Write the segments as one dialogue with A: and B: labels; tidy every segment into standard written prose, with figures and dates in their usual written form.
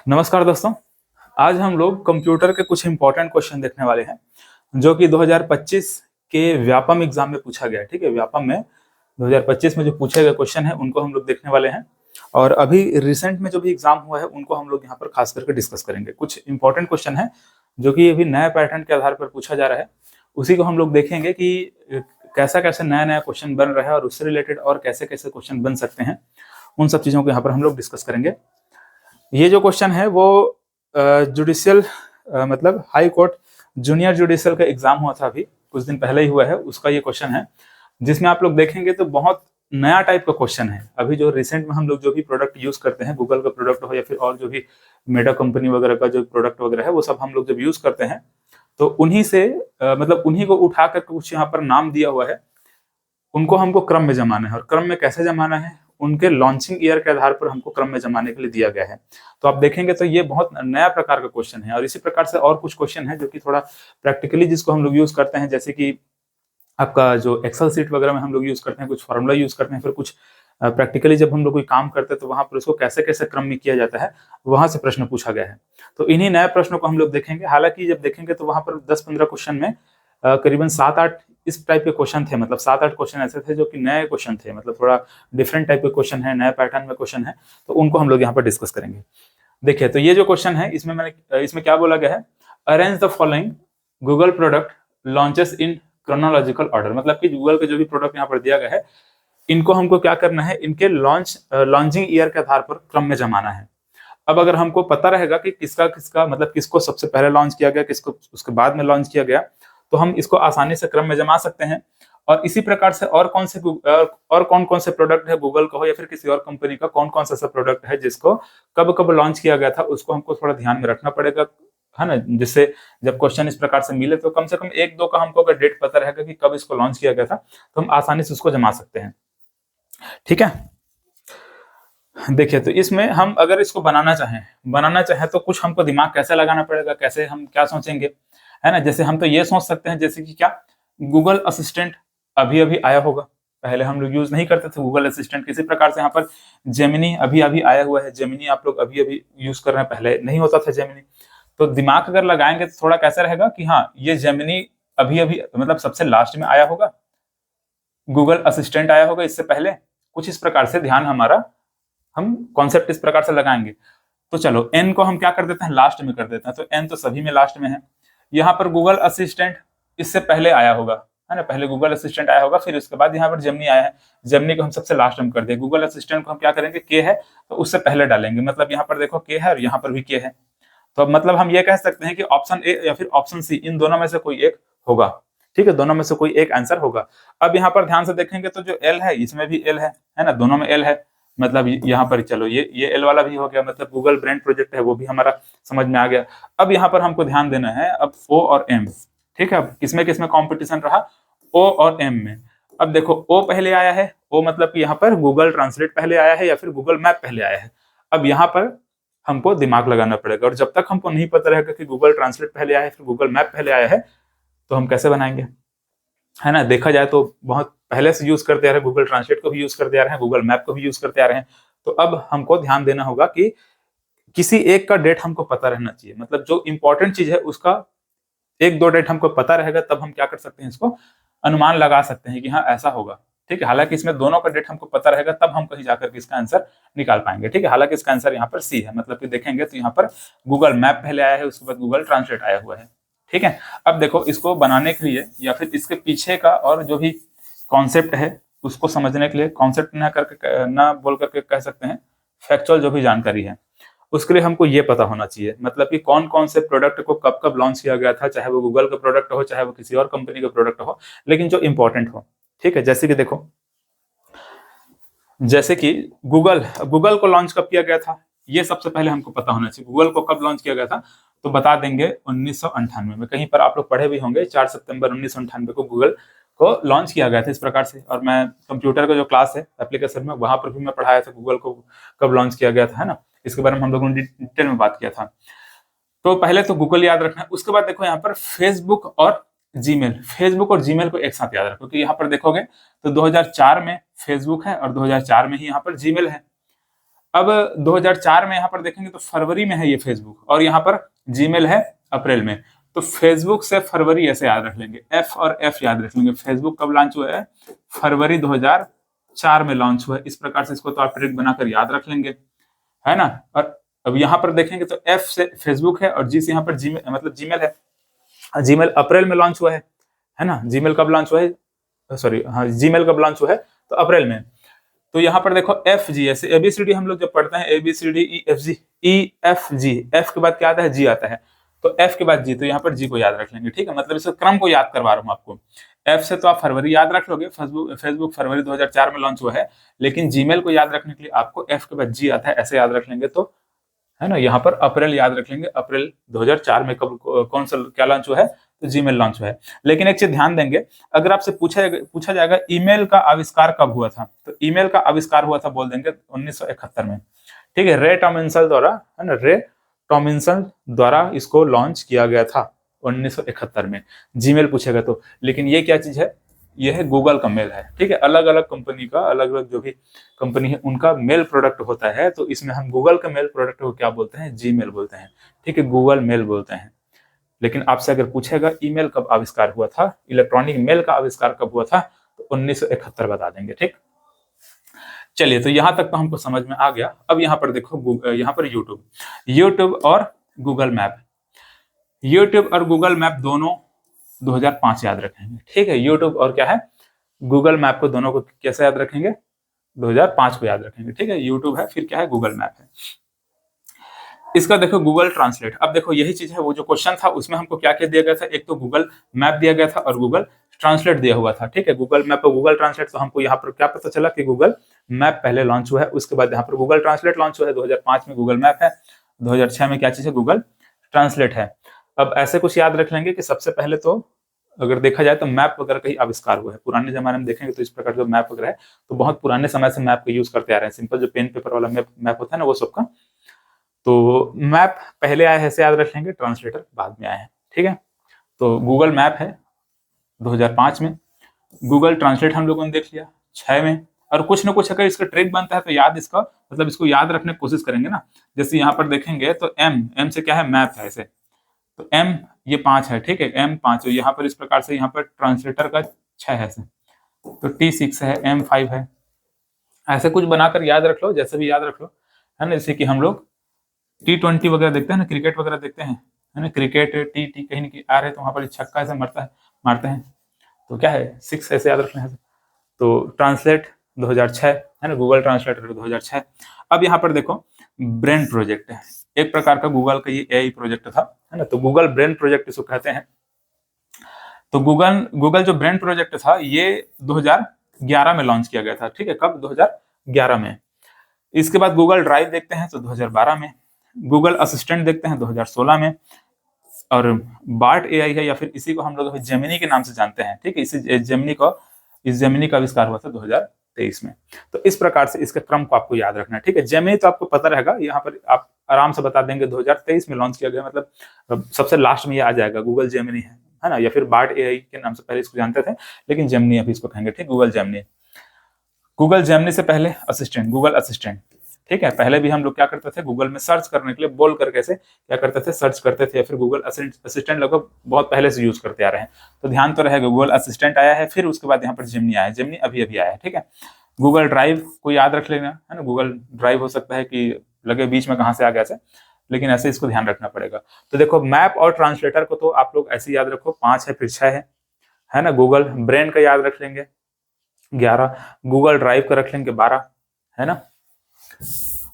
A: नमस्कार दोस्तों। आज हम लोग कंप्यूटर के कुछ इंपॉर्टेंट क्वेश्चन देखने वाले हैं जो कि 2025 के व्यापम एग्जाम में पूछा गया है। ठीक है, व्यापम में 2025 में जो पूछे गए क्वेश्चन है उनको हम लोग देखने वाले हैं और अभी रिसेंट में जो भी एग्जाम हुआ है उनको हम लोग यहाँ पर खास करके डिस्कस करेंगे। कुछ इंपॉर्टेंट क्वेश्चन है जो कि अभी नए पैटर्न के आधार पर पूछा जा रहा है, उसी को हम लोग देखेंगे कि कैसा कैसा नया नया क्वेश्चन बन रहा है और उससे रिलेटेड और कैसे कैसे क्वेश्चन बन सकते हैं, उन सब चीज़ों को यहाँ पर हम लोग डिस्कस करेंगे। ये जो क्वेश्चन है वो जुडिशियल मतलब हाई कोर्ट जूनियर जुडिशियल का एग्जाम हुआ था, अभी कुछ दिन पहले ही हुआ है, उसका ये क्वेश्चन है जिसमें आप लोग देखेंगे तो बहुत नया टाइप का क्वेश्चन है। अभी जो रिसेंट में हम लोग जो भी प्रोडक्ट यूज करते हैं, गूगल का प्रोडक्ट हो या फिर और जो भी मेटा कंपनी वगैरह का जो प्रोडक्ट वगैरह है, वो सब हम लोग जब यूज करते हैं तो उन्हीं से मतलब उन्हीं को उठा कर कुछ यहाँ पर नाम दिया हुआ है, उनको हमको क्रम में जमाना है। और क्रम में कैसे जमाना है, उनके लॉन्चिंग ईयर के आधार पर हमको क्रम में जमाने के लिए दिया गया है। तो आप देखेंगे तो ये बहुत नया प्रकार का क्वेश्चन है। और इसी प्रकार से और कुछ क्वेश्चन है जो कि थोड़ा प्रैक्टिकली जिसको हम लोग यूज करते हैं, जैसे कि आपका जो एक्सेल सीट वगैरह में हम लोग यूज करते हैं, कुछ फॉर्मूला यूज करते हैं, फिर कुछ प्रैक्टिकली जब हम लोग कोई काम करते हैं तो वहां पर उसको कैसे कैसे क्रम में किया जाता है, वहां से प्रश्न पूछा गया है। तो इन्हीं नए प्रश्नों को हम लोग देखेंगे। हालांकि जब देखेंगे तो वहां पर 10-15 क्वेश्चन में करीबन 7-8 इस टाइप के क्वेश्चन थे, मतलब 7-8 क्वेश्चन ऐसे थे जो कि नए क्वेश्चन थे, मतलब थोड़ा डिफरेंट टाइप के क्वेश्चन है, नए पैटर्न में क्वेश्चन है, तो उनको हम लोग यहाँ पर डिस्कस करेंगे। देखिए, तो ये जो क्वेश्चन है इसमें क्या बोला गया है, arrange the following Google product launches in chronological order. मतलब कि गूगल के जो भी प्रोडक्ट यहाँ पर दिया गया है, इनको हमको क्या करना है, इनके लॉन्चिंग ईयर के आधार पर क्रम में जमाना है। अब अगर हमको पता रहेगा कि किसका किसका मतलब किसको सबसे पहले लॉन्च किया गया, किसको उसके बाद में लॉन्च किया गया, तो हम इसको आसानी से क्रम में जमा सकते हैं। और इसी प्रकार से और कौन कौन से प्रोडक्ट है, गूगल का हो या फिर किसी और कंपनी का कौन कौन सा ऐसा प्रोडक्ट है जिसको कब कब लॉन्च किया गया था, उसको हमको थोड़ा ध्यान में रखना पड़ेगा, है ना। जिससे जब क्वेश्चन इस प्रकार से मिले तो कम से कम 1-2 का हमको अगर डेट पता रहेगा कि कब इसको लॉन्च किया गया था, तो हम आसानी से उसको जमा सकते हैं। ठीक है, देखिए, तो इसमें हम अगर इसको बनाना चाहें तो कुछ हमको दिमाग कैसे लगाना पड़ेगा, कैसे हम क्या सोचेंगे, है ना। जैसे हम तो ये सोच सकते हैं जैसे कि क्या, गूगल असिस्टेंट अभी अभी आया होगा, पहले हम लोग यूज नहीं करते थे गूगल असिस्टेंट। किसी प्रकार से यहाँ पर जेमिनी अभी अभी आया हुआ है, जेमिनी आप लोग अभी अभी यूज कर रहे हैं, पहले नहीं होता था जेमिनी। तो दिमाग अगर लगाएंगे तो थोड़ा कैसा रहेगा कि हाँ, ये जेमिनी अभी अभी मतलब सबसे लास्ट में आया होगा, गूगल असिस्टेंट आया होगा इससे पहले, कुछ इस प्रकार से ध्यान हमारा, हम कॉन्सेप्ट इस प्रकार से लगाएंगे। तो चलो, एन को हम क्या कर देते हैं, लास्ट में कर देते हैं। तो एन तो सभी में लास्ट में है। यहाँ पर गूगल असिस्टेंट इससे पहले आया होगा, है ना, पहले गूगल असिस्टेंट आया होगा, फिर उसके बाद यहाँ पर जेमिनी आया है। जेमिनी को हम सबसे लास्ट में कर दें, गूगल असिस्टेंट को हम क्या करेंगे, के है तो उससे पहले डालेंगे। मतलब यहाँ पर देखो के है और यहाँ पर भी के है, तो मतलब हम ये कह सकते हैं कि ऑप्शन ए या फिर ऑप्शन सी, इन दोनों में से कोई एक होगा। ठीक है, दोनों में से कोई एक आंसर होगा। अब यहाँ पर ध्यान से देखेंगे तो जो एल है इसमें भी एल है ना, दोनों में एल है। मतलब यहाँ पर चलो ये एल वाला भी हो गया, मतलब गूगल ब्रांड प्रोजेक्ट है वो भी हमारा समझ में आ गया। अब यहाँ पर हमको ध्यान देना है अब ओ और एम। ठीक है, अब किसमें कॉम्पिटिशन रहा, ओ और एम में। अब देखो, ओ पहले आया है, ओ मतलब कि यहाँ पर गूगल ट्रांसलेट पहले आया है या फिर गूगल मैप पहले आया है। अब यहाँ पर हमको दिमाग लगाना पड़ेगा, और जब तक हमको नहीं पता रहेगा कि गूगल ट्रांसलेट पहले आया है फिर गूगल मैप पहले आया है, तो हम कैसे बनाएंगे, है ना। देखा जाए तो बहुत पहले से यूज करते आ रहे हैं, गूगल ट्रांसलेट को भी यूज करते आ रहे हैं, गूगल मैप को भी यूज करते आ रहे हैं। तो अब हमको ध्यान देना होगा कि किसी एक का डेट हमको पता रहना चाहिए, मतलब जो इंपॉर्टेंट चीज है उसका 1-2 डेट हमको पता रहेगा, तब हम क्या कर सकते हैं, इसको अनुमान लगा सकते हैं कि हाँ ऐसा होगा। ठीक है, हालांकि इसमें दोनों का डेट हमको पता रहेगा तब हम कहीं जाकर के इसका आंसर निकाल पाएंगे। ठीक है, हालांकि इसका आंसर यहाँ पर सी है, मतलब कि देखेंगे तो यहाँ पर गूगल मैप पहले आया है, उसके बाद गूगल ट्रांसलेट आया हुआ है। ठीक है, अब देखो, इसको बनाने के लिए या फिर इसके पीछे का और जो भी कॉन्सेप्ट है उसको समझने के लिए, कॉन्सेप्ट ना बोल करके कह सकते हैं, फैक्चुअल जो भी जानकारी है उसके लिए हमको ये पता होना चाहिए, मतलब कि कौन कौन से प्रोडक्ट को कब कब लॉन्च किया गया था, चाहे वो गूगल का प्रोडक्ट हो चाहे वो किसी और कंपनी का प्रोडक्ट हो, लेकिन जो इंपॉर्टेंट हो। ठीक है, जैसे कि देखो, जैसे कि गूगल को लॉन्च कब किया गया था, ये सबसे पहले हमको पता होना चाहिए। गूगल को कब लॉन्च किया गया था, तो बता देंगे 1998 में। कहीं पर आप लोग पढ़े भी होंगे, 4 सितंबर 1998 को गूगल को लॉन्च किया गया था इस प्रकार से। और मैं कंप्यूटर का जो क्लास है एप्लीकेशन में, वहां पर भी मैं पढ़ाया था गूगल को कब लॉन्च किया गया था, है ना। इसके बारे में हम लोगों ने डिटेल में बात किया था। तो पहले तो गूगल याद रखना है, उसके बाद देखो यहाँ पर फेसबुक और जीमेल को एक साथ याद रखो, क्योंकि यहाँ पर देखोगे तो 2004 में फेसबुक है और 2004 में ही यहाँ पर जीमेल है। अब 2004 में यहाँ पर देखेंगे तो फरवरी में है ये फेसबुक, और यहाँ पर जीमेल है अप्रैल में। तो फेसबुक से फरवरी ऐसे याद रख लेंगे, एफ और एफ याद रख लेंगे। फेसबुक कब लॉन्च हुआ है? फरवरी 2004 में लॉन्च हुआ है। इस प्रकार से इसको तो आप ट्रिक बनाकर याद रख लेंगे, है ना। और अब यहाँ पर देखेंगे तो एफ से फेसबुक है और जी से यहाँ पर जीमेल मतलब जीमेल है। जीमेल अप्रैल में लॉन्च हुआ है ना। जीमेल कब लॉन्च हुआ है? सॉरी, हाँ, जीमेल कब लॉन्च हुआ है? तो अप्रैल में। तो यहाँ पर देखो एफ जी, ऐसे एबीसीडी हम लोग जब पढ़ते हैं A B C D E F G, F के बाद क्या आता है? जी आता है। तो एफ के बाद जी, तो यहाँ पर जी को याद रख लेंगे, ठीक है। मतलब इस क्रम को याद करवा रहा हूँ आपको। एफ से तो आप फरवरी याद रख लोगे, फेसबुक फरवरी 2004 में लॉन्च हुआ है। लेकिन जीमेल को याद रखने के लिए आपको एफ के बाद जी आता है, ऐसे याद रख लेंगे। तो है ना, यहाँ पर अप्रैल याद रख लेंगे। अप्रैल 2004 में कब कौन सा क्या लॉन्च हुआ है? तो जीमेल लॉन्च हुआ है। लेकिन एक चीज ध्यान देंगे, अगर आपसे पूछा जाएगा ईमेल का आविष्कार कब हुआ था, तो ईमेल का आविष्कार हुआ था बोल देंगे 1971 में, ठीक है। रे टॉमिन्सन द्वारा, है ना, रे टॉमिन्सन द्वारा इसको लॉन्च किया गया था 1971 में। जीमेल पूछेगा तो। लेकिन ये क्या चीज है? ये है गूगल का मेल है, ठीक है। अलग अलग कंपनी का, अलग अलग जो भी कंपनी है उनका मेल प्रोडक्ट होता है, तो इसमें हम गूगल का मेल प्रोडक्ट को क्या बोलते हैं? जीमेल बोलते हैं, ठीक है, गूगल मेल बोलते हैं। लेकिन आपसे अगर पूछेगा ईमेल कब आविष्कार हुआ था, इलेक्ट्रॉनिक मेल का आविष्कार कब हुआ था, तो 1971 बता देंगे, ठीक। चलिए, तो यहां तक तो हमको समझ में आ गया। अब यहाँ पर देखो, यहाँ पर यूट्यूब और गूगल मैप, यूट्यूब और गूगल मैप दोनों 2005 याद रखेंगे, ठीक है। यूट्यूब और क्या है? गूगल मैप को, दोनों को कैसे याद रखेंगे? 2005 को याद रखेंगे, ठीक है। यूट्यूब है, फिर क्या है? गूगल मैप है। इसका देखो गूगल ट्रांसलेट। अब देखो यही चीज है, वो जो क्वेश्चन था उसमें हमको क्या क्या दिया गया था? एक तो गूगल मैप दिया गया था और गूगल ट्रांसलेट दिया हुआ था, ठीक है। गूगल मैप और गूगल ट्रांसलेट, तो हमको यहाँ पर क्या पता चला कि गूगल मैप पहले लॉन्च हुआ है, उसके बाद यहाँ पर गूगल ट्रांसलेट लॉन्च हुआ है। 2005 में गूगल मैप है, 2006 में क्या चीज है? गूगल ट्रांसलेट है। अब ऐसे कुछ याद रख लेंगे कि सबसे पहले तो अगर देखा जाए तो मैप वगैरह का ही आविष्कार हुआ है। पुराने जमाने में देखेंगे तो इस प्रकार जो मैप वगैरह है, तो बहुत पुराने समय से मैप का यूज करते आ रहे हैं। सिंपल जो पेन पेपर वाला मैप होता है ना, वो सबका। तो मैप पहले आया है, ऐसे याद रख लेंगे। ट्रांसलेटर बाद में आया है, ठीक है। तो गूगल मैप है 2005 में, गूगल ट्रांसलेट हम लोगों ने देख लिया 6 में। और कुछ ना कुछ अगर इसका ट्रिक बनता है तो याद इसका मतलब इसको याद रखने की कोशिश करेंगे ना। जैसे यहाँ पर देखेंगे तो एम से क्या है? मैप है, ऐसे। तो एम ये 5 है, ठीक है। एम 5 यहाँ पर इस प्रकार से, यहाँ पर ट्रांसलेटर का 6 है ऐसे। तो T6 है, M5 है। ऐसे कुछ बनाकर याद रख लो, जैसे भी याद रख लो, है ना। जैसे कि हम लोग T20 वगैरह देखते हैं ना, क्रिकेट वगैरह देखते हैं, है ना। क्रिकेट टी कहीं ना कहीं आ रहे तो वहां पर छक्का ऐसे मारते हैं, तो क्या है? 6 ऐसे याद रखना है। तो ट्रांसलेट 2006, है ना, गूगल ट्रांसलेटर 2006। अब यहाँ पर देखो ब्रेन प्रोजेक्ट है, एक प्रकार का गूगल का ये एआई प्रोजेक्ट था, है ना। तो गूगल ब्रेन प्रोजेक्ट इसको कहते हैं। तो गूगल जो ब्रेन प्रोजेक्ट था ये 2011 में लॉन्च किया गया था, ठीक है। कब? 2011 में। इसके बाद गूगल ड्राइव देखते हैं तो 2012 में, गूगल असिस्टेंट देखते हैं 2016 में, और बार्ट एआई है, या फिर इसी को हम लोग जेमिनी के नाम से जानते हैं, ठीक है। इस जेमिनी का आविष्कार हुआ था 2023 में। तो इस प्रकार से इसके क्रम को आपको याद रखना है, ठीक है। जेमिनी तो आपको पता रहेगा, यहाँ पर आप आराम से बता देंगे 2023 में लॉन्च किया गया, मतलब सबसे लास्ट में ये आ जाएगा गूगल जेमिनी है ना। या फिर बार्ट एआई के नाम से पहले इसको जानते थे, लेकिन जेमिनी अभी इसको कहेंगे, ठीक। गूगल जेमिनी से पहले गूगल असिस्टेंट, ठीक है। पहले भी हम लोग क्या करते थे? गूगल में सर्च करने के लिए बोल कर कैसे क्या करते थे? सर्च करते थे। या फिर गूगल असिस्टेंट लगभग बहुत पहले से यूज करते आ रहे हैं, तो ध्यान तो रहेगा। गूगल असिस्टेंट आया है, फिर उसके बाद यहाँ पर जेमिनी आया है। जेमिनी अभी अभी आया है, ठीक है। गूगल ड्राइव को याद रख लेना, है ना। गूगल ड्राइव हो सकता है कि लगे बीच में कहाँ से आ गया, लेकिन ऐसे इसको ध्यान रखना पड़ेगा। तो देखो मैप और ट्रांसलेटर को तो आप लोग ऐसे याद रखो, 5 है फिर 6 है ना। गूगल ब्रेन का याद रख लेंगे 11, गूगल ड्राइव का रख लेंगे 12, है ना।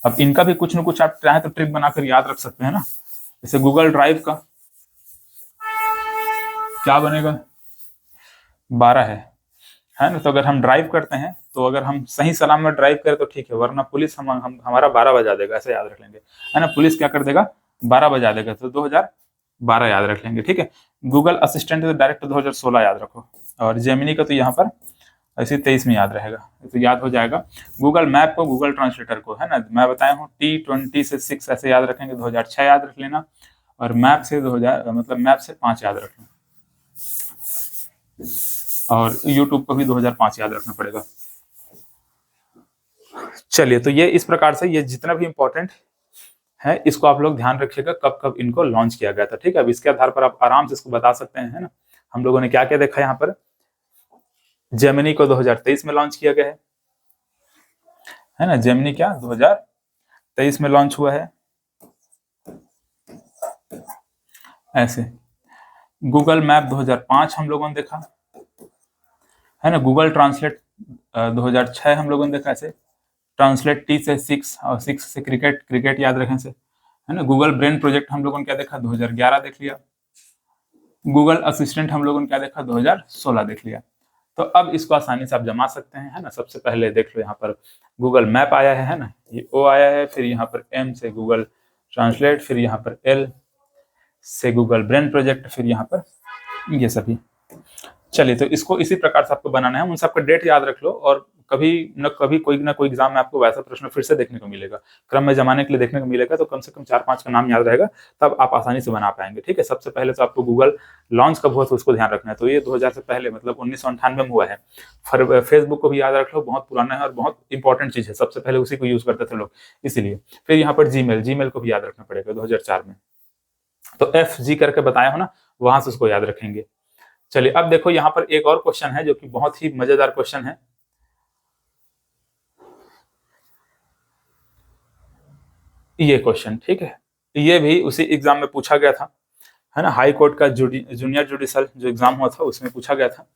A: अब इनका भी कुछ ना कुछ आप चाहे तो ट्रिक बनाकर याद रख सकते हैं ना। जैसे गूगल ड्राइव का क्या बनेगा? 12 है ना। तो अगर हम ड्राइव करते हैं तो अगर हम सही सलामत ड्राइव करें तो ठीक है, वरना पुलिस हमारा 12 बजा देगा, ऐसे याद रख लेंगे, है ना। पुलिस क्या कर देगा? 12 बजा देगा। तो 2012 याद रख लेंगे, ठीक है। गूगल असिस्टेंट तो डायरेक्ट 2016 याद रखो, और जेमिनी का तो यहाँ पर ऐसे 23 में याद रहेगा, तो याद हो जाएगा। गूगल मैप को, गूगल ट्रांसलेटर को, है ना, मैं बताया हूँ T20 से 6 ऐसे याद रखेंगे, 2006 याद रख लेना, और मैप से 2000 मतलब मैप से 5 याद रखना, और यूट्यूब को भी 2005 याद रखना पड़ेगा। चलिए, तो ये इस प्रकार से ये जितना भी इंपॉर्टेंट है इसको आप लोग ध्यान रखिएगा कब कब इनको लॉन्च किया गया था। ठीक है, अब इसके आधार पर आप आराम से इसको बता सकते हैं, है ना। हम लोगों ने क्या क्या देखा यहाँ पर, जेमिनी को 2023 में लॉन्च किया गया है ना। जेमिनी क्या 2023 में लॉन्च हुआ है। ऐसे गूगल मैप 2005 हम लोगों ने देखा है ना। गूगल ट्रांसलेट 2006 हम लोगों ने देखा। ऐसे ट्रांसलेट T से 6 और 6 से क्रिकेट, क्रिकेट याद रखें से, है ना। गूगल ब्रेन प्रोजेक्ट हम लोगों ने क्या देखा, 2011 देख लिया। गूगल असिस्टेंट हम लोगों ने क्या देखा, 2016 देख लिया। तो अब इसको आसानी से आप जमा सकते हैं, है ना। सबसे पहले देख लो यहाँ पर गूगल मैप आया है ना, ये O आया है, फिर यहाँ पर M से गूगल ट्रांसलेट, फिर यहाँ पर L से गूगल ब्रेन प्रोजेक्ट, फिर यहाँ पर ये सभी। चलिए, तो इसको इसी प्रकार से आपको बनाना है। उन सबका डेट याद रख लो, और कभी न कभी कोई ना कोई एग्जाम में आपको वैसा प्रश्न फिर से देखने को मिलेगा, क्रम में जमाने के लिए देखने को मिलेगा, तो कम से कम 4-5 का नाम याद रहेगा, तब आप आसानी से बना पाएंगे। ठीक है, सबसे पहले तो आपको गूगल लॉन्च कब हुआ तो उसको ध्यान रखना है। तो ये 2000 से पहले मतलब 1998 में हुआ है। फेसबुक को भी याद रख लो, बहुत पुराना है और बहुत इंपॉर्टेंट चीज है, सबसे पहले उसी को यूज करते थे लोग, इसीलिए। फिर यहाँ पर जीमेल को भी याद रखना पड़ेगा 2004 में। तो FG करके बताया हो ना, वहां से उसको याद रखेंगे। चलिए, अब देखो यहाँ पर एक और क्वेश्चन है जो कि बहुत ही मजेदार क्वेश्चन है। ये क्वेश्चन, ठीक है, ये भी उसी एग्जाम में पूछा गया था, है ना। हाई कोर्ट का जूनियर जुडिशल जो एग्जाम हुआ था उसमें पूछा गया था,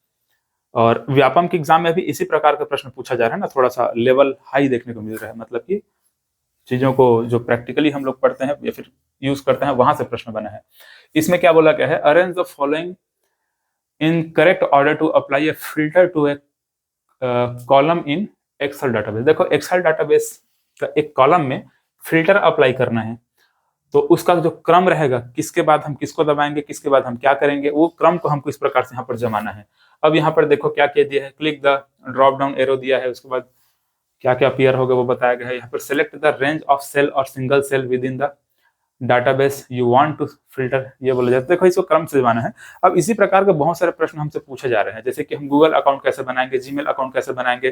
A: और व्यापम के एग्जाम में भी इसी प्रकार का प्रश्न पूछा जा रहा है ना। थोड़ा सा लेवल हाई देखने को मिल रहा है, मतलब कि चीजों को जो प्रैक्टिकली हम लोग पढ़ते हैं या फिर यूज करते हैं वहां से प्रश्न बना है। इसमें क्या बोला गया है, arrange the following in correct order to apply a filter to a column in Excel database. देखो, एक्सेल डाटाबेस का एक कॉलम में फिल्टर अप्लाई करना है, तो उसका जो क्रम रहेगा, किसके बाद हम किसको दबाएंगे, किसके बाद हम क्या करेंगे, वो क्रम को हमको इस प्रकार से यहाँ पर जमाना है। अब यहाँ पर देखो क्या क्या दिया है, click the drop down arrow दिया है, उसके बाद क्या क्या अपीयर होगा वो बताया गया है। यहाँ पर select the range of cell और single cell within the database you want to filter, ये बोला जाता है। देखो, इसको क्रम से जमाना है। अब इसी प्रकार के बहुत सारे प्रश्न हमसे पूछे जा रहे हैं, जैसे कि हम गूगल अकाउंट कैसे बनाएंगे, जीमेल अकाउंट कैसे बनाएंगे,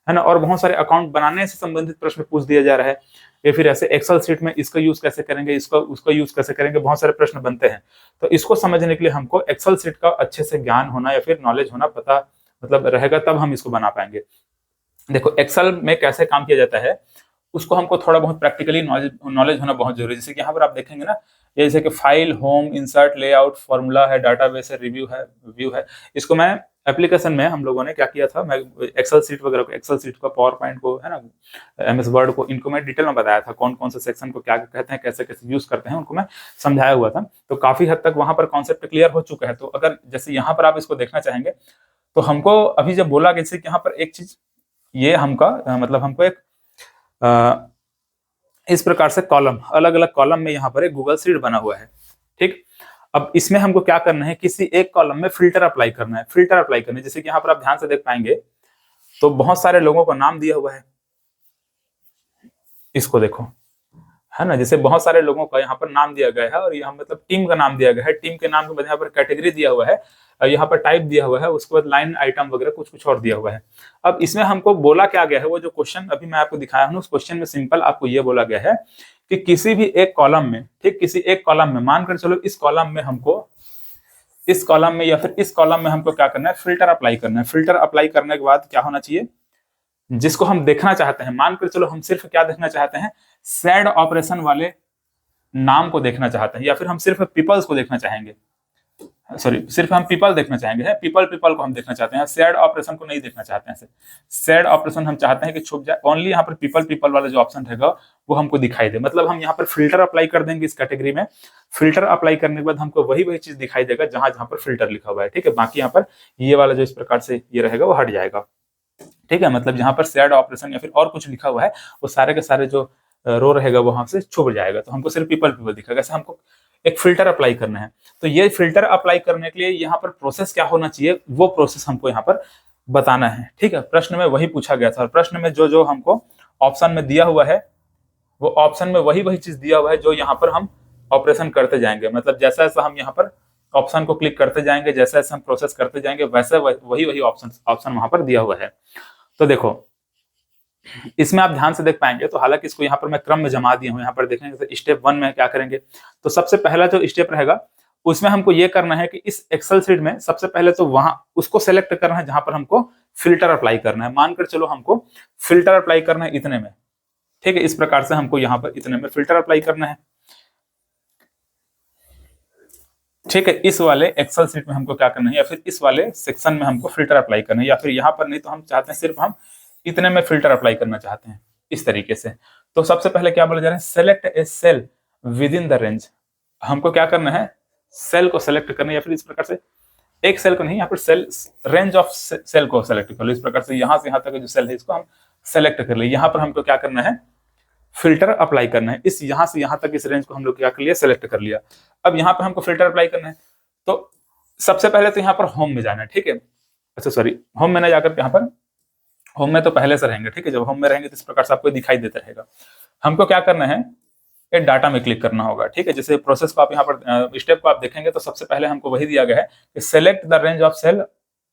A: है ना, और बहुत सारे अकाउंट बनाने से संबंधित प्रश्न पूछ दिया जा रहा है। या फिर ऐसे एक्सेल शीट में इसका यूज कैसे करेंगे, इसको उसको यूज कैसे करेंगे, बहुत सारे प्रश्न बनते हैं। तो इसको समझने के लिए हमको एक्सेल शीट का अच्छे से ज्ञान होना या फिर नॉलेज होना पता मतलब रहेगा, तब हम इसको बना पाएंगे। देखो, एक्सेल में कैसे काम किया जाता है उसको हमको थोड़ा बहुत प्रैक्टिकली नॉलेज होना बहुत जरूरी है। जैसे कि यहाँ पर आप देखेंगे ना, जैसे कि file, home, insert, layout, formula है, डाटाबेस है, रिव्यू है, व्यू है। इसको मैं एप्लीकेशन में हम लोगों ने क्या किया था, मैं एक्सेल सीट वगैरह को, एक्सेल सीट को, पावर पॉइंट को, है ना, MS वर्ड को, इनको मैं डिटेल में बताया था, कौन कौन से सेक्शन को क्या कहते हैं, कैसे कैसे यूज करते हैं, उनको मैं समझाया हुआ था। तो काफी हद तक वहां पर कॉन्सेप्ट क्लियर हो चुका है। तो अगर जैसे यहाँ पर आप इसको देखना चाहेंगे, तो हमको अभी जब बोला गया कि यहाँ पर एक चीज ये मतलब हमको एक इस प्रकार से कॉलम, अलग अलग कॉलम में यहाँ पर एक गूगल शीट बना हुआ है। ठीक, अब इसमें हमको क्या करना है, किसी एक कॉलम में फिल्टर अप्लाई करना है। फिल्टर अप्लाई करना है, जैसे कि यहाँ पर आप ध्यान से देख पाएंगे तो बहुत सारे लोगों को नाम दिया हुआ है। इसको देखो, है ना, जैसे बहुत सारे लोगों का यहाँ पर नाम दिया गया है, और यहाँ मतलब टीम का नाम दिया गया है, टीम के नाम के बाद यहाँ पर कैटेगरी दिया हुआ है, यहाँ पर टाइप दिया हुआ है, उसके बाद लाइन आइटम वगैरह कुछ कुछ और दिया हुआ है। अब इसमें हमको बोला क्या गया है, वो जो क्वेश्चन अभी मैं आपको दिखाया हूँ, उस क्वेश्चन में सिंपल आपको ये बोला गया है कि किसी भी एक कॉलम में, ठीक, किसी एक कॉलम में मानकर चलो इस कॉलम में हमको, इस कॉलम में या फिर इस कॉलम में हमको क्या करना है, फिल्टर अप्लाई करना है। फिल्टर अप्लाई करने के बाद क्या होना चाहिए, जिसको हम देखना चाहते हैं, मानकर चलो हम सिर्फ क्या देखना चाहते हैं, सैड ऑपरेशन वाले नाम को देखना चाहते हैं, या फिर हम सिर्फ पीपल्स को देखना चाहेंगे, सॉरी, सिर्फ हम पीपल देखना चाहेंगे, है पीपल को हम देखना चाहते हैं, सैड ऑपरेशन को नहीं देखना चाहते हैं। सैड ऑपरेशन हम चाहते हैं कि छुप जाए, ओनली यहाँ पर पीपल वाला जो ऑप्शन रहेगा वो हमको दिखाई दे। मतलब हम यहाँ पर फिल्टर अप्लाई कर देंगे इस कैटेगरी में। फिल्टर अप्लाई करने के बाद हमको वही चीज दिखाई देगा जहां जहां पर फिल्टर लिखा हुआ है। ठीक है, बाकी यहाँ पर ये वाला जो इस प्रकार से ये रहेगा वो हट जाएगा। ठीक है, मतलब जहां पर सैड ऑपरेशन या फिर और कुछ लिखा हुआ है वो सारे के सारे जो रो रहेगा वहां से छुप जाएगा, तो हमको सिर्फ पीपल दिखेगा। ऐसे हमको एक फिल्टर अप्लाई करना है। तो ये फिल्टर अप्लाई करने के लिए यहाँ पर प्रोसेस क्या होना चाहिए, वो प्रोसेस हमको यहाँ पर बताना है। ठीक है, प्रश्न में वही पूछा गया था, और प्रश्न में जो जो हमको ऑप्शन में दिया हुआ है वो ऑप्शन में वही चीज दिया हुआ है जो यहाँ पर हम ऑपरेशन करते जाएंगे। मतलब जैसा जैसा हम यहाँ पर ऑप्शन को क्लिक करते जाएंगे, जैसे जैसे हम प्रोसेस करते जाएंगे, वैसे वही ऑप्शन वहां पर दिया हुआ है। तो देखो, इसमें आप ध्यान से देख पाएंगे तो हालांकि इसको यहाँ पर मैं क्रम में जमा दिया हूँ, यहाँ पर देखेंगे तो स्टेप 1 में क्या करेंगे, तो सबसे पहला जो स्टेप रहेगा उसमें हमको ये करना है कि इस एक्सेल शीट में सबसे पहले तो वहां उसको सेलेक्ट करना है जहां पर हमको फिल्टर अप्लाई करना है। मानकर चलो हमको फिल्टर अप्लाई करना है इतने में, ठीक है, इस प्रकार से हमको यहाँ पर इतने में फिल्टर अप्लाई करना है, ठीक है। इस वाले एक्सेल शीट में हमको क्या करना है, या फिर इस वाले सेक्शन में हमको फिल्टर अप्लाई करना है, या फिर यहाँ पर नहीं तो हम चाहते हैं सिर्फ हम इतने में फिल्टर अप्लाई करना चाहते हैं इस तरीके से। तो सबसे पहले क्या बोला जा रहा है, select a cell within the range. हमको क्या करना है, सेल को सेलेक्ट करना है, या फिर इस प्रकार से एक सेल को नहीं, यहाँ पर सेल रेंज ऑफ सेल को सेलेक्ट कर लो। इस प्रकार से यहाँ से यहाँ तक जो सेल है इसको हम सेलेक्ट कर ले। यहाँ पर हमको क्या करना है, फिल्टर अप्लाई करना है। इस यहाँ से यहाँ तक इस रेंज को हम लोग क्या कर लिया, सेलेक्ट कर लिया। अब यहाँ पर हमको फिल्टर अप्लाई करना है, तो सबसे पहले तो यहाँ पर होम में जाना है, ठीक है। अच्छा सॉरी, होम में ना जाकर यहाँ पर, होम में तो पहले से रहेंगे, ठीक है। जब होम में रहेंगे तो इस प्रकार से आपको दिखाई देता रहेगा। हमको क्या करना है, ये डाटा में क्लिक करना होगा, ठीक है। जैसे प्रोसेस को आप यहाँ पर स्टेप को आप देखेंगे तो सबसे पहले हमको वही दिया गया है कि select the range of cell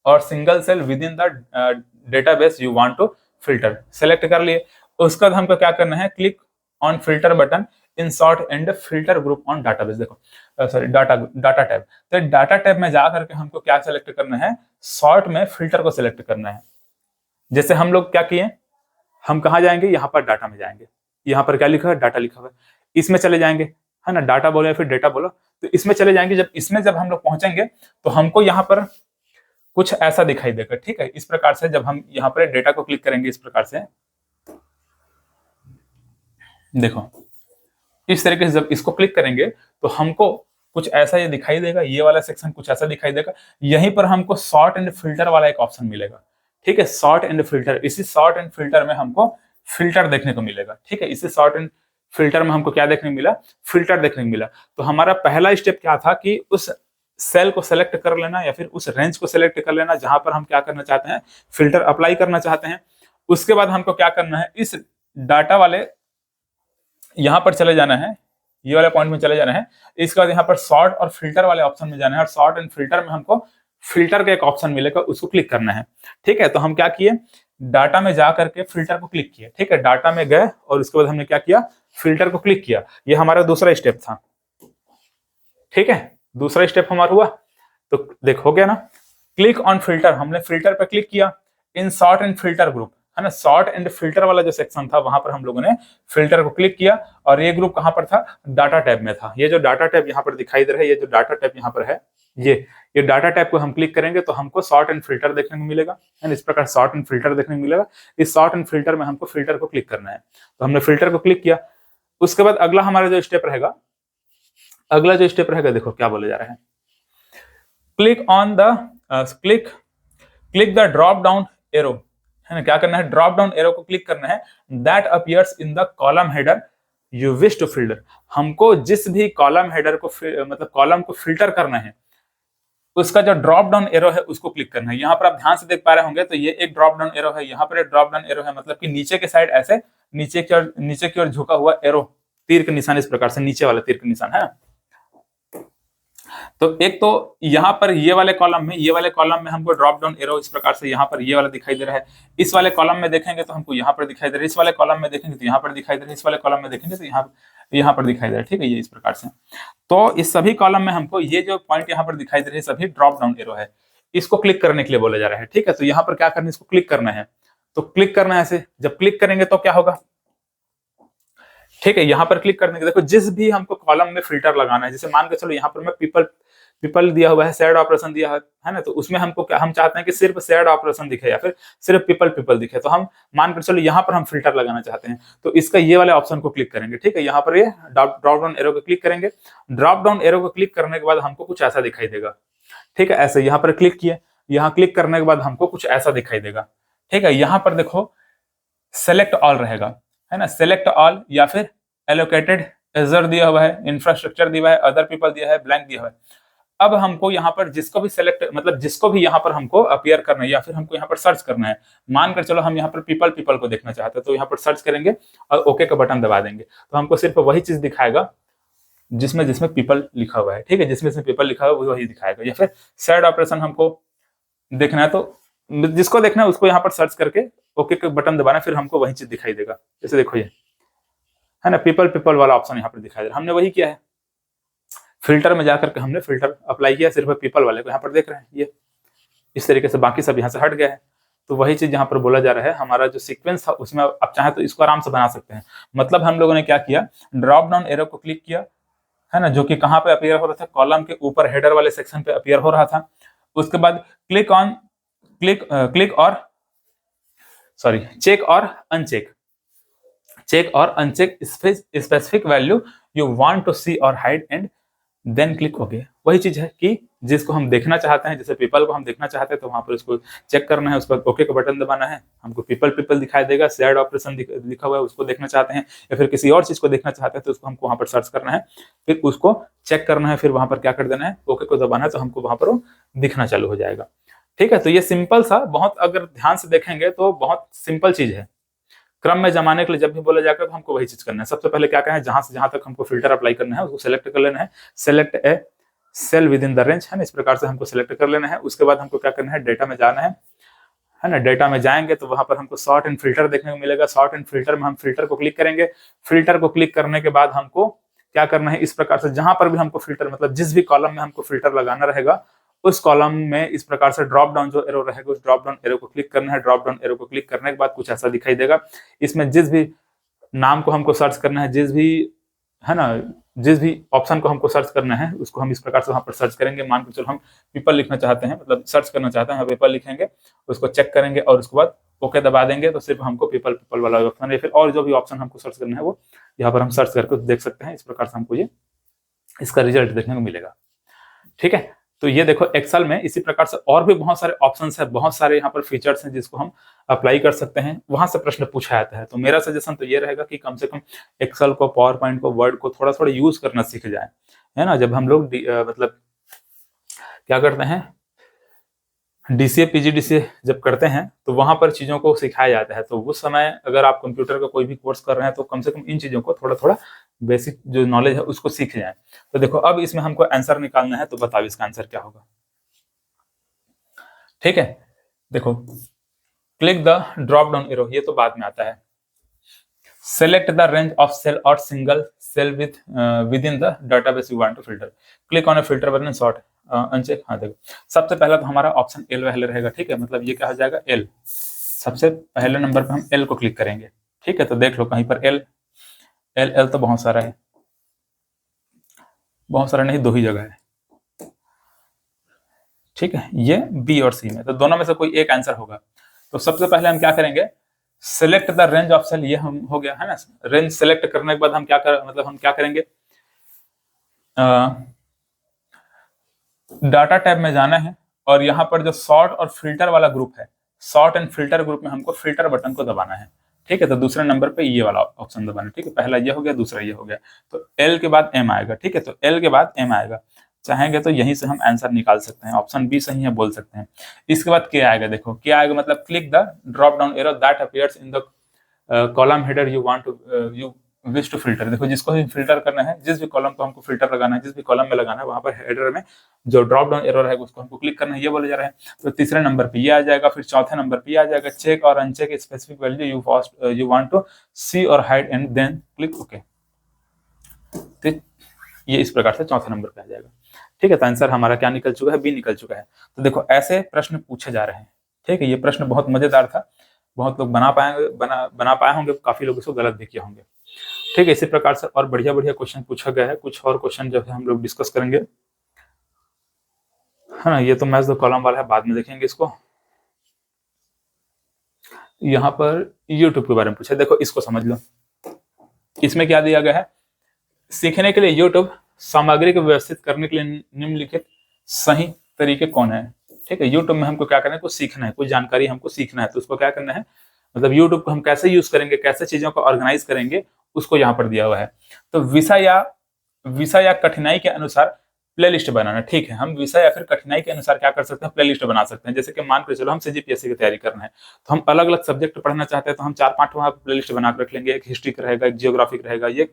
A: और single cell within the database you want to filter. Select कर लिए, उसके बाद हमको क्या करना है, click on filter button in sort and filter group on database. देखो सॉरी डाटा टैब, तो डाटा टैब में जा करके हमको क्या सेलेक्ट करना है, सॉर्ट में फिल्टर को सिलेक्ट करना है। जैसे हम लोग क्या किए, हम कहाँ जाएंगे, यहाँ पर डाटा में जाएंगे, यहाँ पर क्या लिखा है, डाटा लिखा हुआ है, इसमें चले जाएंगे, है ना, डाटा बोलो या फिर डेटा बोलो, तो इसमें चले जाएंगे। जब इसमें जब हम लोग पहुंचेंगे तो हमको यहाँ पर कुछ ऐसा दिखाई देगा, ठीक है। इस प्रकार से जब हम यहाँ पर डेटा को क्लिक करेंगे, इस प्रकार से देखो, इस तरीके से जब इसको क्लिक करेंगे तो हमको कुछ ऐसा ये दिखाई देगा, ये वाला सेक्शन कुछ ऐसा दिखाई देगा। यहीं पर हमको सॉर्ट एंड फिल्टर वाला एक ऑप्शन मिलेगा, ठीक है, सॉर्ट एंड फिल्टर। इसी सॉर्ट एंड फिल्टर में हमको फिल्टर देखने को मिलेगा, ठीक है। इसी सॉर्ट एंड फिल्टर में हमको क्या देखने को मिला, फिल्टर देखने को मिला। तो हमारा पहला स्टेप क्या था कि उस सेल को सेलेक्ट कर लेना, या फिर उस रेंज को सेलेक्ट कर लेना जहां पर हम क्या करना चाहते हैं, फिल्टर अप्लाई करना चाहते हैं। उसके बाद हमको क्या करना है, इस डाटा वाले यहां पर चले जाना है, ये वाले पॉइंट में चले जाना है। इसके बाद यहाँ पर सॉर्ट और फिल्टर वाले ऑप्शन में जाना है, और सॉर्ट एंड फिल्टर में हमको फिल्टर का एक ऑप्शन मिलेगा, उसको क्लिक करना है, ठीक है। तो हम क्या किए, डाटा में जा करके फिल्टर को क्लिक किया, ठीक है। डाटा में गए और उसके बाद हमने क्या किया, फिल्टर को क्लिक किया। ये हमारा दूसरा स्टेप था, ठीक है, दूसरा स्टेप हमारा हुआ। तो देख हो गया ना, क्लिक ऑन फिल्टर, हमने फिल्टर पर क्लिक किया इन सॉर्ट एंड फिल्टर ग्रुप, है ना। सॉर्ट एंड फिल्टर वाला जो सेक्शन था वहां पर हम लोगों ने फिल्टर को क्लिक किया, और ये ग्रुप कहां पर था, डाटा टैब में था। ये जो डाटा टैब यहाँ पर दिखाई दे रहा है, ये जो डाटा टैब यहाँ पर है, ये डाटा टैब को हम क्लिक करेंगे तो हमको सॉर्ट एंड फिल्टर देखने को मिलेगा, है। इस प्रकार सॉर्ट एंड फिल्टर देखने को मिलेगा। इस सॉर्ट एंड फिल्टर में हमको फिल्टर को क्लिक करना है, तो हमने फिल्टर को क्लिक किया। उसके बाद अगला हमारा जो स्टेप रहेगा, अगला जो स्टेप रहेगा, देखो क्या बोले जा रहा है, click on the click the drop down arrow, है ना। क्या करना है, ड्रॉप डाउन एरो को क्लिक करना है, that appears in the column header you wish to filter. हमको जिस भी कॉलम हेडर को मतलब कॉलम को फिल्टर करना है, उसका जो ड्रॉप डाउन एरो है उसको क्लिक करना है। यहाँ पर आप ध्यान से देख पा रहे होंगे, तो ये एक ड्रॉप डाउन एरो है, यहाँ पर एक ड्रॉप डाउन एरो है, मतलब कि नीचे के साइड ऐसे नीचे की ओर झुका हुआ एरो, तीर के निशान, इस प्रकार से नीचे वाला तीर के निशान है। तो एक तो यहाँ पर ये वाले कॉलम में हमको ड्रॉप डाउन एरो इस प्रकार से यहाँ पर ये वाला दिखाई दे रहा है। इस वाले कॉलम में देखेंगे तो हमको यहाँ पर दिखाई दे रहा है, इस वाले कॉलम में देखेंगे तो यहाँ पर दिखाई दे रहा है, इस वाले कॉलम में देखेंगे तो यहाँ पर दिखाई दे रहा है, ठीक है, ये इस प्रकार से। तो इस सभी कॉलम में हमको ये जो पॉइंट यहाँ पर दिखाई दे रहे हैं सभी ड्रॉप डाउन एरो है, इसको क्लिक करने के लिए बोला जा रहा है, ठीक है। तो यहाँ पर क्या करना है, इसको क्लिक करना है। तो क्लिक करना है ऐसे, जब क्लिक करेंगे तो क्या होगा, ठीक है। यहाँ पर क्लिक करने के देखो, जिस भी हमको कॉलम में फिल्टर लगाना है, जैसे मान के चलो यहाँ पर मैं पीपल दिया हुआ है, शेड ऑपरेशन दिया है ना, तो उसमें हमको क्या, हम चाहते हैं कि सिर्फ शेड ऑपरेशन दिखे या फिर सिर्फ पीपल दिखे। तो हम मान कर चलो यहाँ पर हम फिल्टर लगाना चाहते हैं, तो इसका ये वाले ऑप्शन को क्लिक करेंगे, ठीक है। यहाँ पर ये ड्रॉप डाउन एरो को क्लिक करेंगे। ड्रॉप डाउन एरो को क्लिक करने के बाद हमको कुछ ऐसा दिखाई देगा, ठीक है, ऐसे। यहाँ पर क्लिक किए, यहाँ क्लिक करने के बाद हमको कुछ ऐसा दिखाई देगा, ठीक है। यहाँ पर देखो सेलेक्ट ऑल रहेगा, है ना, सेलेक्ट ऑल, या फिर एलोकेटेड एजर दिया हुआ है, इंफ्रास्ट्रक्चर दिया हुआ है, अदर पीपल दिया है, ब्लैंक दिया हुआ है। अब हमको यहाँ पर जिसको भी सेलेक्ट, मतलब जिसको भी यहाँ पर हमको अपीयर करना है, या फिर हमको यहाँ पर सर्च करना है, मानकर चलो हम यहाँ पर पीपल को देखना चाहते हैं, तो यहाँ पर सर्च करेंगे और ओके का बटन दबा देंगे, तो हमको सिर्फ वही चीज दिखाएगा जिसमें पीपल लिखा हुआ है, ठीक है, जिसमें पीपल लिखा हुआ है वही दिखाएगा। या फिर शेड ऑपरेशन हमको देखना है, तो जिसको देखना है उसको यहाँ पर सर्च करके ओके का बटन दबाना, फिर हमको वही चीज दिखाई देगा। जैसे देखो ये है ना, पीपल वाला ऑप्शन यहाँ पर दिखाई दे रहा है, हमने वही किया है। फिल्टर में जाकर के हमने फिल्टर अप्लाई किया सिर्फ पीपल वाले को, यहाँ पर देख रहे हैं ये इस तरीके से, बाकी सब यहाँ से हट गया है। तो वही चीज यहाँ पर बोला जा रहा है, हमारा जो सीक्वेंस था उसमें आप चाहे तो इसको आराम से बना सकते हैं। मतलब हम लोगों ने क्या किया, ड्रॉप डाउन एरो को क्लिक किया है ना, जो कि कहाँ पे अपीयर हो रहा था, कॉलम के ऊपर हेडर वाले सेक्शन पे अपीयर हो रहा था। उसके बाद चेक और uncheck specific value you want to see और hide and then click okay. वही चीज है कि जिसको हम देखना चाहते हैं, जैसे पीपल को हम देखना चाहते हैं तो वहां पर उसको चेक करना है, उस पर ओके का बटन दबाना है, हमको पीपल दिखाई देगा। शेयर्ड ऑपरेशन लिखा हुआ है उसको देखना चाहते हैं, या फिर किसी और चीज को देखना चाहते हैं तो उसको हमको वहां पर सर्च करना है, फिर उसको चेक करना है, फिर वहां पर क्या कर देना है, ओके को दबाना है, तो हमको वहां पर वो दिखना चालू हो जाएगा। ठीक है, तो ये सिंपल सा, बहुत अगर ध्यान से देखेंगे तो बहुत सिंपल चीज है। क्रम में जमाने के लिए जब भी बोला जाएगा तो हमको वही चीज करना है। सबसे पहले क्या करें, जहां से जहां तक हमको फिल्टर अप्लाई करना है उसको सिलेक्ट कर लेना है, select a cell within the range, है ना, इस प्रकार से हमको सिलेक्ट कर लेना है। उसके बाद हमको क्या करना है, डेटा में जाना है ना। डेटा में जाएंगे तो वहां पर हमको सॉर्ट एंड फिल्टर देखने को मिलेगा। सॉर्ट एंड फिल्टर में हम फिल्टर को क्लिक करेंगे। फिल्टर को क्लिक करने के बाद हमको क्या करना है, इस प्रकार से जहां पर भी हमको फिल्टर, मतलब जिस भी कॉलम में हमको फिल्टर लगाना रहेगा उस कॉलम में इस प्रकार से ड्रॉप डाउन जो एरो रहेगा उस ड्रॉप डाउन एरो को क्लिक करना है। ड्रॉप डाउन एरो को क्लिक करने के बाद कुछ ऐसा दिखाई देगा। इसमें जिस भी नाम को हमको सर्च करना है, जिस भी ऑप्शन को हमको सर्च करना है उसको हम इस प्रकार से वहां पर सर्च करेंगे। मान के चलो हम पीपल लिखना चाहते हैं, मतलब सर्च करना चाहते हैं, पीपल लिखेंगे, उसको चेक करेंगे और उसके बाद ओके दबा देंगे तो सिर्फ हमको पीपल वाला ऑप्शन, या फिर और जो भी ऑप्शन हमको सर्च करना है वो यहाँ पर हम सर्च करके देख सकते हैं। इस प्रकार से हमको ये इसका रिजल्ट देखने को मिलेगा। ठीक है, तो ये देखो एक्सेल में इसी प्रकार से और भी बहुत सारे ऑप्शंस है, बहुत सारे यहाँ पर फीचर्स हैं जिसको हम अप्लाई कर सकते हैं, वहां से प्रश्न पूछा जाता है। तो मेरा सजेशन तो ये रहेगा कि कम से कम एक्सेल को, पावर पॉइंट को, वर्ड को थोड़ा थोड़ा यूज करना सीख जाए, है ना। जब हम लोग मतलब क्या करते हैं, डीसीए पीजीडीसीए जब करते हैं तो वहां पर चीजों को सिखाया जाता है। तो उस समय अगर आप कंप्यूटर का कोई भी कोर्स कर रहे हैं तो कम से कम इन चीजों को थोड़ा थोड़ा बेसिक जो नॉलेज है उसको सीख जाए। तो देखो अब इसमें हमको आंसर निकालना है, तो बताओ इसका आंसर क्या होगा। ठीक है, देखो click the drop down arrow, ये तो बाद में आता है। Select the range of cell और single cell within the database you want to filter, click on a filter button, sort uncheck. हाँ देखो सबसे पहला तो हमारा ऑप्शन एल वाला रहेगा। ठीक है, मतलब ये क्या हो जाएगा, एल। सबसे पहले नंबर पर हम एल को क्लिक करेंगे। ठीक है, तो देख लो कहीं पर एल तो बहुत सारा है, बहुत सारा नहीं, दो ही जगह है। ठीक है, ये बी और सी में, तो दोनों में से कोई एक आंसर होगा। तो सबसे पहले हम क्या करेंगे, select the range of cell, ये हम हो गया है ना। रेंज सेलेक्ट करने के बाद हम हम क्या करेंगे, डाटा टैब में जाना है और यहाँ पर जो सॉर्ट और फिल्टर वाला ग्रुप है, सॉर्ट एंड फिल्टर ग्रुप में हमको फिल्टर बटन को दबाना है। ठीक है, तो दूसरे नंबर पे ये वाला ऑप्शन दबाना है। ठीक है, पहला ये हो गया, दूसरा ये हो गया, तो एल के बाद एम आएगा। ठीक है, तो एल के बाद एम आएगा। चाहेंगे तो यहीं से हम आंसर निकाल सकते हैं, ऑप्शन बी सही है बोल सकते हैं। इसके बाद क्या आएगा, देखो क्या आएगा, मतलब click the drop down arrow that appears in the column header you want to you wish to filter. देखो जिसको भी फिल्टर करना है, जिस भी कॉलम को हमको फिल्टर लगाना है, जिस भी कॉलम में लगाना है, वहां पर हेडर में जो ड्रॉप डाउन एरो रहेगा उसको हमको क्लिक करना है, ये बोला जा रहा है। तो तीसरे नंबर पे ये आ जाएगा, फिर चौथे नंबर पे ये आ जाएगा, चेक और uncheck specific value you want to see और hide and then click okay. तो ये इस प्रकार से चौथे नंबर पे आ जाएगा। ठीक है, तो आंसर हमारा क्या निकल चुका है, बी निकल चुका है। तो देखो ऐसे प्रश्न पूछे जा रहे हैं। ठीक है, ये प्रश्न बहुत मजेदार था, बहुत लोग बना पाए होंगे, काफी लोग इसको गलत भी किए होंगे। ठीक है, इसी प्रकार से और बढ़िया बढ़िया क्वेश्चन पूछा गया है। कुछ और क्वेश्चन जो है हम लोग डिस्कस करेंगे, है ना। ये तो मैच द कॉलम वाला है, बाद में देखेंगे इसको। यहाँ पर यूट्यूब के बारे में पूछा, देखो इसको समझ लो। इसमें क्या दिया गया है, सीखने के लिए यूट्यूब सामग्री को व्यवस्थित करने के लिए निम्नलिखित सही तरीके कौन है। ठीक है, यूट्यूब में हमको क्या करना है, कुछ सीखना है, कुछ जानकारी हमको सीखना है, तो उसको क्या करना है, मतलब यूट्यूब को हम कैसे यूज करेंगे, कैसे चीजों को ऑर्गेनाइज करेंगे, उसको यहाँ पर दिया हुआ है। तो विषय या कठिनाई के अनुसार प्लेलिस्ट बनाना। ठीक है, हम विषय या फिर कठिनाई के अनुसार क्या कर सकते हैं, प्लेलिस्ट बना सकते हैं। जैसे कि मान कर चलो हम सीजीपीएससी की तैयारी करना है, तो हम अलग अलग सब्जेक्ट पढ़ना चाहते हैं, तो हम 4-5 वहां प्लेलिस्ट बना कर रख लेंगे। एक हिस्ट्री का रहेगा, एक जियोग्राफी का रहेगा, ये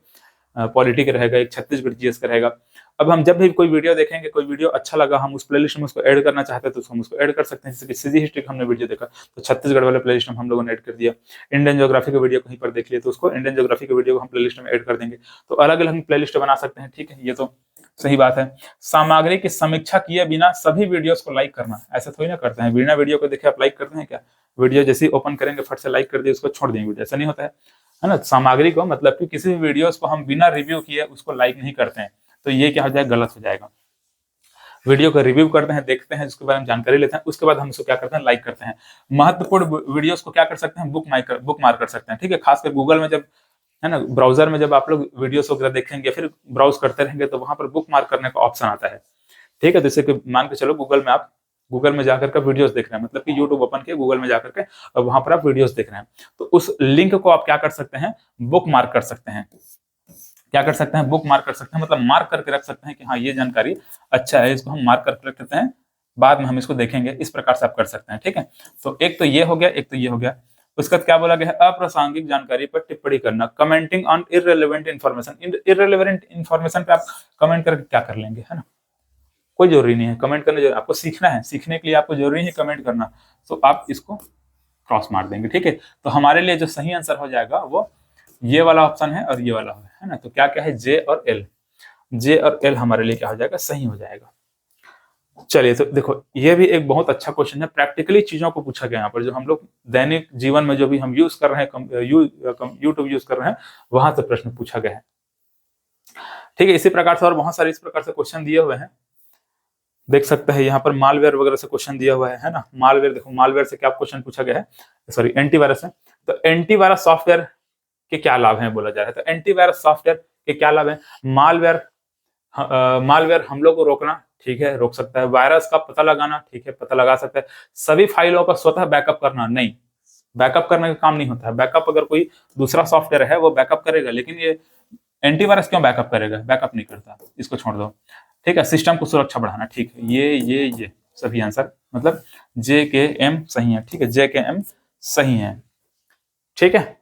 A: पॉलिटी का रहेगा, एक छत्तीसगढ़ जीएस का रहेगा। अब हम जब भी कोई वीडियो देखेंगे, कोई वीडियो अच्छा लगा, हम उस प्लेलिस्ट में उसको ऐड करना चाहते हैं तो हम उसको ऐड कर सकते हैं। जैसे कि सीजी हिस्ट्री का हमने वीडियो देखा तो छत्तीसगढ़ वाले प्लेलिस्ट में हम लोगों ने ऐड कर दिया। इंडियन ज्योग्राफी का वीडियो कहीं पर देख लिया तो उसको इंडियन ज्योग्राफी के वीडियो को हम प्लेलिस्ट में ऐड कर देंगे। तो अलग अलग प्लेलिस्ट बना सकते हैं, ठीक है, ये तो सही बात है। सामग्री की समीक्षा किए बिना सभी वीडियोस को लाइक करना, ऐसा थोड़ी ना करते हैं, बिना वीडियो को देखे आप लाइक करते हैं क्या? वीडियो जैसे ही ओपन करेंगे फट से लाइक कर दिए, उसको छोड़ देंगे वीडियो, ऐसा नहीं होता है ना। सामग्री को मतलब कि किसी भी वीडियोस को हम बिना रिव्यू किए उसको लाइक नहीं करते हैं, तो ये क्या हो जाएगा, गलत हो जाएगा। वीडियो को रिव्यू करते हैं, देखते हैं, उसके बारे में जानकारी लेते हैं, उसके बाद हम इसको क्या करते हैं, लाइक करते हैं। महत्वपूर्ण वीडियोस को क्या कर सकते हैं, बुक मार्क कर सकते हैं, ठीक है। खासकर गूगल में जब, है ना, ब्राउजर में जब आप लोग वीडियोस वगैरह देखेंगे फिर ब्राउज करते रहेंगे तो वहां पर बुक मार्क करने का ऑप्शन आता है, ठीक है। जैसे कि मान के चलो गूगल में जाकर के वीडियोस देख रहे हैं, मतलब कि यूट्यूब ओपन किया, गूगल में जाकर के और वहां पर आप वीडियोस देख रहे हैं, तो उस लिंक को आप क्या कर सकते हैं, बुक मार्क कर सकते हैं। क्या कर सकते हैं, बुक मार्क कर सकते हैं, मतलब मार्क करके रख सकते हैं कि हाँ ये जानकारी अच्छा है, इसको हम मार्क करके रख देते हैं, बाद में हम इसको देखेंगे, इस प्रकार से आप कर सकते हैं, ठीक है। तो एक तो ये हो गया, एक तो ये हो गया। उसके बाद क्या बोला गया है, अप्रासंगिक जानकारी पर टिप्पणी करना, commenting on irrelevant information. Irrelevant information पे आप कमेंट करके क्या कर लेंगे, है ना, कोई जरूरी नहीं है कमेंट करने, आपको सीखना है, सीखने के लिए आपको जरूरी नहीं है कमेंट करना, तो आप इसको क्रॉस मार देंगे, ठीक है। तो हमारे लिए जो सही आंसर हो जाएगा वो ये वाला ऑप्शन है और ये वाला है ना। तो क्या क्या है, जे और एल, जे और एल हमारे लिए क्या हो जाएगा, सही हो जाएगा। चलिए, तो देखो ये भी एक बहुत अच्छा क्वेश्चन है, प्रैक्टिकली चीजों को पूछा गया यहाँ पर, जो हम लोग दैनिक जीवन में जो भी हम यूज कर रहे हैं, यूट्यूब यूज कर रहे हैं, वहां से प्रश्न पूछा गया है, ठीक है। इसी प्रकार से और बहुत सारे इस प्रकार से क्वेश्चन दिए हुए हैं, देख सकते हैं यहाँ पर मालवेयर वगैरह से क्वेश्चन दिया हुआ है ना। मालवेयर, देखो मालवेयर से क्या क्वेश्चन पूछा गया है, सॉरी एंटीवायरस है। तो एंटीवायरस सॉफ्टवेयर के क्या लाभ हैं बोला जा रहा है, तो एंटीवायरस सॉफ्टवेयर के क्या लाभ है, मालवेयर हमलों को रोकना, ठीक है, रोक सकता है। वायरस का पता लगाना, ठीक है, पता लगा सकता है। सभी फाइलों का स्वतः बैकअप करना, नहीं, बैकअप करने का काम नहीं होता है। बैकअप अगर कोई दूसरा सॉफ्टवेयर है वो बैकअप करेगा, लेकिन ये एंटीवायरस क्यों बैकअप करेगा, बैकअप नहीं करता, इसको छोड़ दो, ठीक है। सिस्टम को सुरक्षा बढ़ाना, ठीक है, ये सभी आंसर, मतलब जे के एम सही है, ठीक है, जे के एम सही है, ठीक है।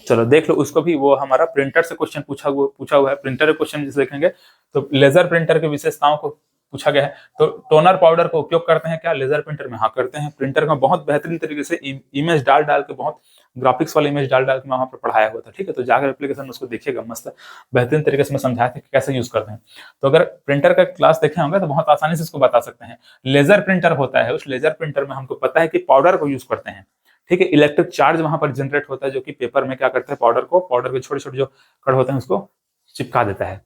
A: चलो देख लो उसको भी, वो हमारा प्रिंटर से क्वेश्चन पूछा हुआ है। प्रिंटर के क्वेश्चन जिसे देखेंगे तो लेजर प्रिंटर के विशेषताओं को पूछा गया है। तो टोनर पाउडर का उपयोग करते हैं क्या लेजर प्रिंटर में, हाँ करते हैं। प्रिंटर में बहुत बेहतरीन तरीके से इमेज डाल के, बहुत ग्राफिक्स वाला इमेज डाल के वहां पर पढ़ाया हुआ था, ठीक है। तो जाकर एप्लीकेशन में उसको देखिएगा, मस्त बेहतरीन तरीके से मैं समझाया था कि कैसे यूज करते हैं। तो अगर प्रिंटर का क्लास देखे होंगे तो बहुत आसानी से इसको बता सकते हैं। लेजर प्रिंटर होता है, उस लेजर प्रिंटर में हमको पता है कि पाउडर को यूज करते हैं, ठीक है। इलेक्ट्रिक चार्ज वहां पर जनरेट होता है, जो कि पेपर में क्या करता है, पाउडर के छोटे छोटे जो कण होते हैं उसको चिपका देता है,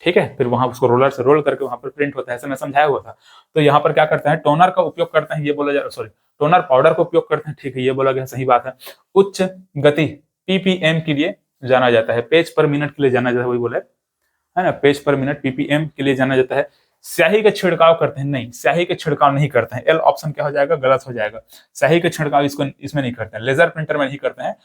A: ठीक है। फिर वहां उसको रोलर से रोल करके वहां पर प्रिंट होता है, ऐसा मैं समझाया हुआ था। तो यहाँ पर क्या करते हैं, टोनर का उपयोग करते हैं, ये बोला जा रहा, सॉरी, टोनर पाउडर का उपयोग करते हैं, ठीक है, ये बोला गया, सही बात है। उच्च गति पीपीएम के लिए जाना जाता है, पेज पर मिनट के लिए जाना जाता है, वही बोला है ना, पेज पर मिनट पीपीएम के लिए जाना जाता है। स्याही का छिड़काव करते हैं, नहीं, स्याही का छिड़काव नहीं करते हैं। एल ऑप्शन क्या हो जाएगा, गलत हो जाएगा। स्याही का छिड़काव इसमें नहीं करते हैं, लेजर प्रिंटर में नहीं करते हैं,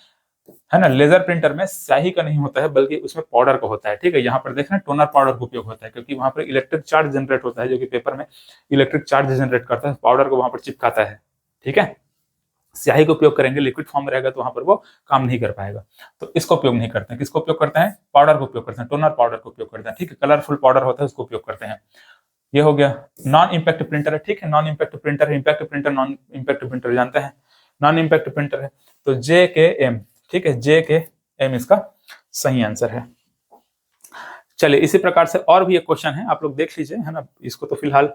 A: है ना। लेजर प्रिंटर में स्याही का नहीं होता है, बल्कि उसमें पाउडर का होता है, ठीक है। यहाँ पर देख रहे हैं टोनर पाउडर का उपयोग होता है, क्योंकि वहां पर इलेक्ट्रिक चार्ज जनरेट होता है, जो कि पेपर में इलेक्ट्रिक चार्ज जनरेट करता है, पाउडर को वहां पर चिपकाता है, ठीक है। स्याही का उपयोग करेंगे, लिक्विड फॉर्म में रहेगा तो वहां पर वो काम नहीं कर पाएगा, तो इसको उपयोग नहीं करते हैं। किसको उपयोग करते हैं, पाउडर को उपयोग करते हैं, टोनर पाउडर को उपयोग करते हैं, ठीक है। कलरफुल पाउडर होता है उसको उपयोग करते हैं। ये हो गया। नॉन इम्पैक्ट प्रिंटर है, ठीक है, नॉन इम्पैक्ट प्रिंटर है। Impact printer, non impact printer जानते हैं, नॉन इम्पैक्ट प्रिंटर है। तो जे के एम, ठीक है, जे के एम इसका सही आंसर है। चलिए, इसी प्रकार से और भी एक क्वेश्चन है, आप लोग देख लीजिए, है ना। इसको तो फिलहाल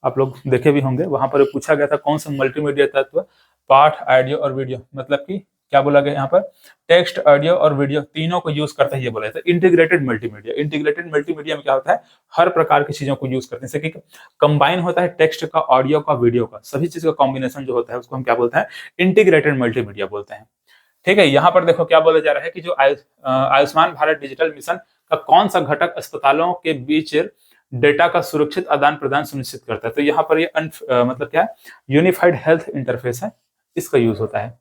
A: आप लोग देखे भी होंगे। वहां पर पूछा गया था कौन सा मल्टीमीडिया तत्व पाठ, ऑडियो और वीडियो, मतलब कि क्या बोला गया यहाँ पर, टेक्स्ट, ऑडियो और वीडियो तीनों को यूज करता है, ये बोला था। इंटीग्रेटेड मल्टीमीडिया, इंटीग्रेटेड मल्टीमीडिया में क्या होता है, हर प्रकार की चीजों को यूज करते हैं, जैसे कि कंबाइन होता है टेक्स्ट का, ऑडियो का, वीडियो का, सभी चीज का कॉम्बिनेशन जो होता है उसको हम क्या बोलते हैं, इंटीग्रेटेड मल्टीमीडिया बोलते हैं, ठीक है। यहाँ पर देखो क्या बोला जा रहा है कि जो आयुष्मान भारत डिजिटल मिशन का कौन सा घटक अस्पतालों के बीच डेटा का सुरक्षित आदान प्रदान सुनिश्चित करता है। तो यहाँ पर ये मतलब क्या है, यूनिफाइड हेल्थ इंटरफेस है, इसका यूज होता है।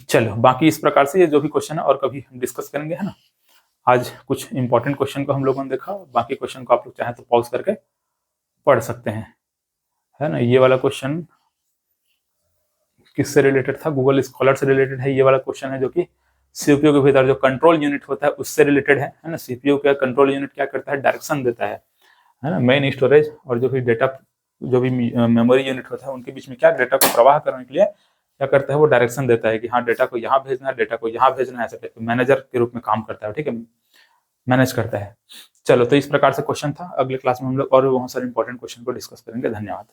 A: चलो, बाकी इस प्रकार से ये जो भी क्वेश्चन है और कभी हम डिस्कस करेंगे, है ना। आज कुछ इंपॉर्टेंट क्वेश्चन को हम लोगों ने देखा, बाकी क्वेश्चन को आप लोग चाहें तो पॉज करके पढ़ सकते हैं, है ना। ये वाला क्वेश्चन किससे रिलेटेड था, गूगल स्कॉलर से रिलेटेड है, ये वाला क्वेश्चन है जो कि सीपीयू के भीतर जो कंट्रोल यूनिट होता है उससे रिलेटेड है ना। सीपीयू का कंट्रोल यूनिट क्या करता है, डायरेक्शन देता है ना। मेन स्टोरेज और जो भी डेटा, जो भी मेमोरी यूनिट होता है उनके बीच में क्या डेटा को प्रवाह करने के लिए क्या करता है, वो डायरेक्शन देता है कि हाँ डेटा को यहाँ भेजना है, डेटा को यहाँ भेजना है, ऐसे मैनेजर के रूप में काम करता है, ठीक है, मैनेज करता है। चलो, तो इस प्रकार से क्वेश्चन था। अगले क्लास में हम लोग और भी बहुत सारे इंपॉर्टेंट क्वेश्चन को डिस्कस करेंगे। धन्यवाद।